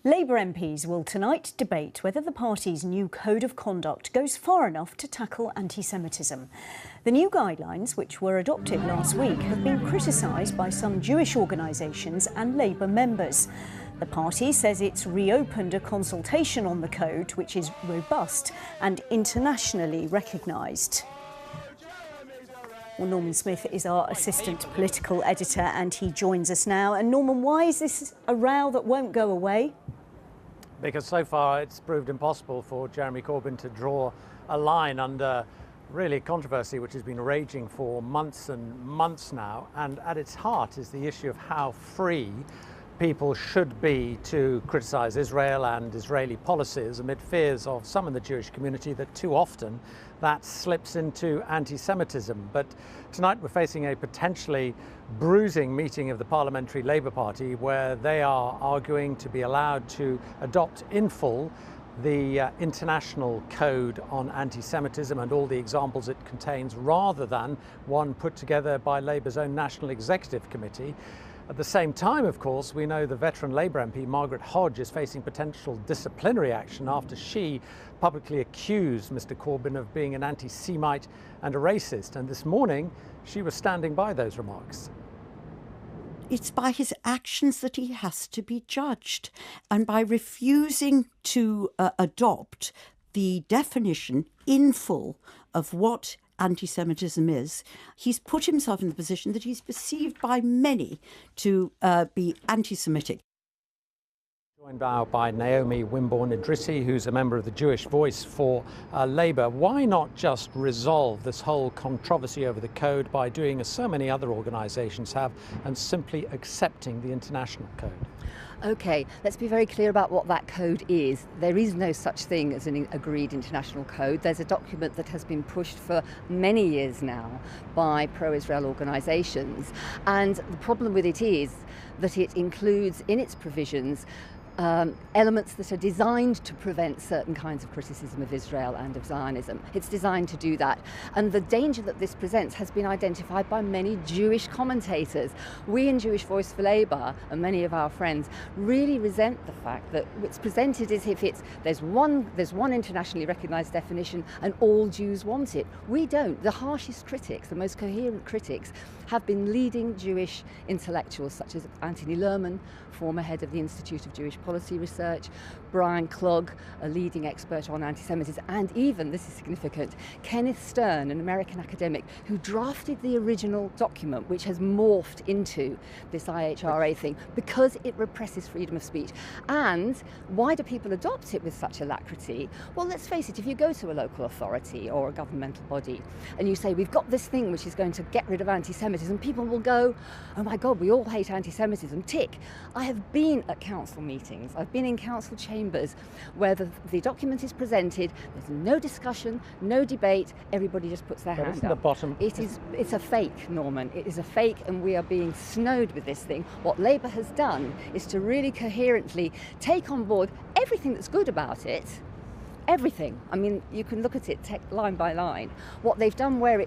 Labour MPs will tonight debate whether the party's new code of conduct goes far enough to tackle anti-Semitism. The new guidelines, which were adopted last week, have been criticised by some Jewish organisations and Labour members. The party says it's reopened a consultation on the code, which is robust and internationally recognised. Well, Norman Smith is our assistant political editor and he joins us now. And Norman, why is this a row that won't go away? Because so far it's proved impossible for Jeremy Corbyn to draw a line under really controversy which has been raging for months and months now. And at its heart is the issue of how free people should be to criticise Israel and Israeli policies amid fears of some in the Jewish community that too often that slips into anti-Semitism. But tonight we're facing a potentially bruising meeting of the Parliamentary Labour Party where they are arguing to be allowed to adopt in full the international code on anti-Semitism and all the examples it contains rather than one put together by Labour's own National Executive Committee. At the same time, of course, we know the veteran Labour MP Margaret Hodge is facing potential disciplinary action after she publicly accused Mr Corbyn of being an anti-Semite and a racist. And this morning, she was standing by those remarks. It's by his actions that he has to be judged. And by refusing to adopt the definition in full of what anti-Semitism is, he's put himself in the position that he's perceived by many to be anti-Semitic. Joined now by Naomi Wimborne Idrissi, who's a member of the Jewish Voice for Labour. Why not just resolve this whole controversy over the code by doing as so many other organisations have and simply accepting the international code? OK, let's be very clear about what that code is. There is no such thing as an agreed international code. There's a document that has been pushed for many years now by pro-Israel organisations. And the problem with it is that it includes in its provisions elements that are designed to prevent certain kinds of criticism of Israel and of Zionism. It's designed to do that. And the danger that this presents has been identified by many Jewish commentators. We in Jewish Voice for Labour and many of our friends really resent the fact that it's presented as if there's one internationally recognised definition and all Jews want it. We don't. The harshest critics, the most coherent critics, have been leading Jewish intellectuals such as Antony Lerman, former head of the Institute of Jewish Policy Research, Clough, a leading expert on anti-Semitism, and even, this is significant, Kenneth Stern, an American academic who drafted the original document, which has morphed into this IHRA thing because it represses freedom of speech. And why do people adopt it with such alacrity? Well, let's face it, if you go to a local authority or a governmental body and you say, we've got this thing which is going to get rid of anti-Semitism, people will go, oh my God, we all hate anti-Semitism, tick. I have been at council meetings, I've been in council chambers where the document is presented, there's no discussion, no debate, everybody just puts their hand up. It's a fake, Norman. It is a fake and we are being snowed with this thing. What Labour has done is to really coherently take on board everything that's good about it. Everything. I mean, you can look at it line by line. What they've done where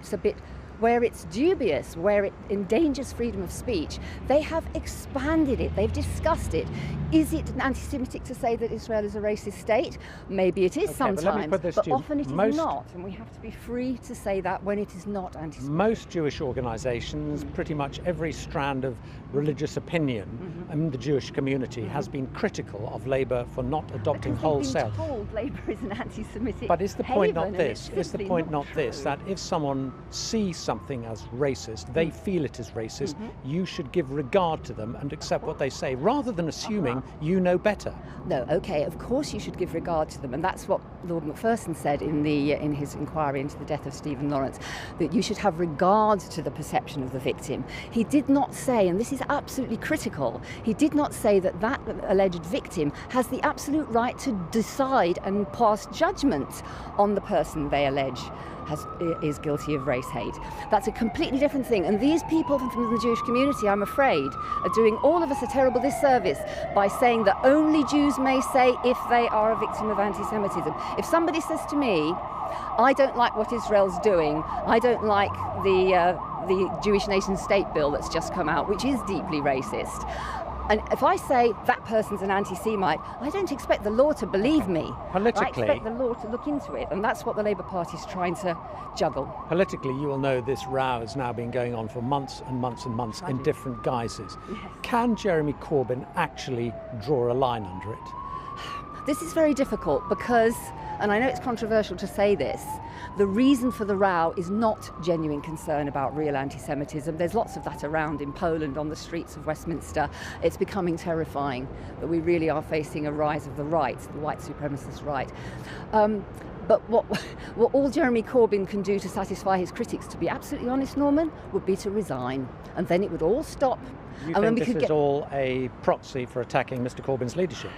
it's dubious, where it endangers freedom of speech, they have expanded it, they've discussed it. Is it anti-Semitic to say that Israel is a racist state? Maybe it is sometimes, but often it is not, and we have to be free to say that when it is not anti-Semitic. Most Jewish organisations, pretty much every strand of religious opinion in the Jewish community has been critical of Labour for not adopting wholesale. They've been told Labour is an anti-Semitic But is the point not haven, this? Is the point not this, that if someone sees something as racist, they feel it is racist, you should give regard to them and accept what they say, rather than assuming you know better? No, OK, of course you should give regard to them, and that's what Lord Macpherson said in his inquiry into the death of Stephen Lawrence, that you should have regard to the perception of the victim. He did not say, and this is absolutely critical, he did not say that that alleged victim has the absolute right to decide and pass judgment on the person they allege is guilty of race hate. That's a completely different thing. And these people from the Jewish community, I'm afraid, are doing all of us a terrible disservice by saying that only Jews may say if they are a victim of anti-Semitism. If somebody says to me, I don't like what Israel's doing, I don't like the Jewish nation state bill that's just come out, which is deeply racist, And if I say that person's an anti-Semite, I don't expect the law to believe me. Politically, I expect the law to look into it, and that's what the Labour Party is trying to juggle. Politically, you will know this row has now been going on for months and months and months in different guises. Yes. Can Jeremy Corbyn actually draw a line under it? This is very difficult because, and I know it's controversial to say this, the reason for the row is not genuine concern about real anti-Semitism. There's lots of that around in Poland, on the streets of Westminster. It's becoming terrifying that we really are facing a rise of the right, the white supremacist right. But what all Jeremy Corbyn can do to satisfy his critics, to be absolutely honest, Norman, would be to resign. And then it would all stop. You think this is all a proxy for attacking Mr Corbyn's leadership?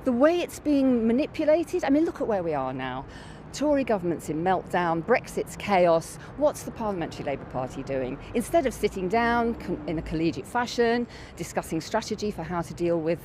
The way it's being manipulated, I mean, look at where we are now. Tory government's in meltdown, Brexit's chaos. What's the Parliamentary Labour Party doing? Instead of sitting down in a collegiate fashion, discussing strategy for how to deal with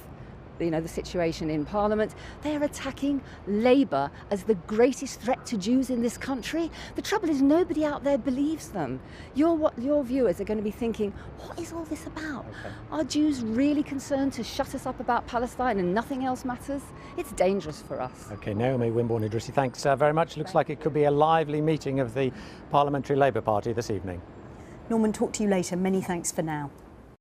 the situation in Parliament, they are attacking Labour as the greatest threat to Jews in this country. The trouble is nobody out there believes them. Your viewers are going to be thinking, what is all this about? Okay. Are Jews really concerned to shut us up about Palestine and nothing else matters? It's dangerous for us. Okay, Naomi Wimborne Idrissi, thanks very much. Looks like it could be a lively meeting of the Parliamentary Labour Party this evening. Norman, talk to you later. Many thanks for now.